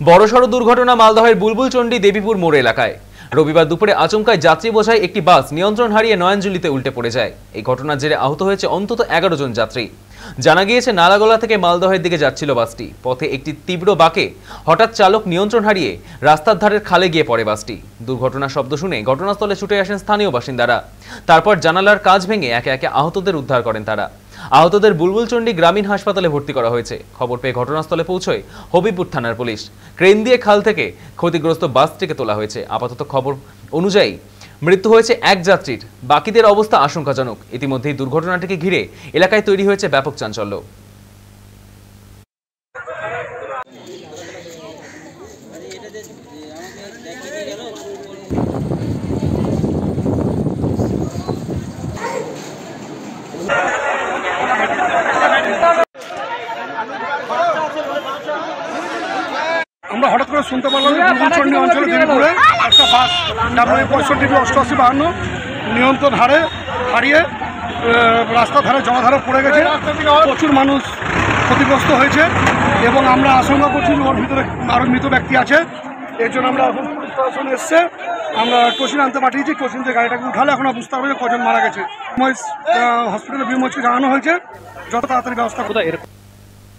বড়সড় দুর্ঘটনা মালদহের বুলবুলচন্ডী দেবীপুর মোড় এলাকায়। রবিবার দুপুরে আচমকায় যাত্রী বোঝাই একটি বাস নিয়ন্ত্রণ হারিয়ে নয়নজুলিতে উল্টে পড়ে যায়। এই ঘটনার জেরে আহত হয়েছে অন্তত 11 জন যাত্রী। জানা গিয়েছে, নালাগোলা থেকে মালদহের দিকে যাচ্ছিল বাসটি। পথে একটি তীব্র বাঁকে হঠাৎ চালক নিয়ন্ত্রণ হারিয়ে রাস্তার ধারের খালে গিয়ে পড়ে বাসটি। দুর্ঘটনার শব্দ শুনে ঘটনাস্থলে ছুটে আসেন স্থানীয় বাসিন্দারা। তারপর জানালার কাঁচ ভেঙে একে একে আহতদের উদ্ধার করেন তারা। আহতদের বুলবুলচন্ডী গ্রামীণ হাসপাতালে ভর্তি করা হয়েছে। খবর পেয়ে ঘটনাস্থলে পৌঁছয় হবিবপুর থানার পুলিশ। ক্রেন দিয়ে খাল থেকে ক্ষতিগ্রস্ত বাসটিকে তোলা হয়েছে। আপাতত খবর অনুযায়ী মৃত্যু হয়েছে এক যাত্রীর, বাকিদের অবস্থা আশঙ্কাজনক। ইতিমধ্যেই দুর্ঘটনাটিকে ঘিরে এলাকায় তৈরি হয়েছে ব্যাপক চাঞ্চল্য। আমরা হঠাৎ করে শুনতে পারলাম যে বুলবুলচন্ডী অঞ্চলে দেবীপুরে একটা বাস WA6552 নিয়ন্ত্রণ হারিয়ে রাস্তার ধারে জলাধারে পড়ে গেছে। প্রচুর মানুষ ক্ষতিগ্রস্ত হয়েছে এবং আমরা আশঙ্কা করছি ওর ভিতরে আরও মৃত ব্যক্তি আছে। এর জন্য আমরা এখন পুলিশ প্রশাসন এসছে, আমরা টোশিন আনতে পাঠিয়েছি। টোশিন থেকে গাড়িটাকে উঠালে এখন বুঝতে পারবে যে কজন মারা গেছে। হসপিটালে বিমোচকে জানানো হয়েছে, যত তাড়াতাড়ি ব্যবস্থা কোথায়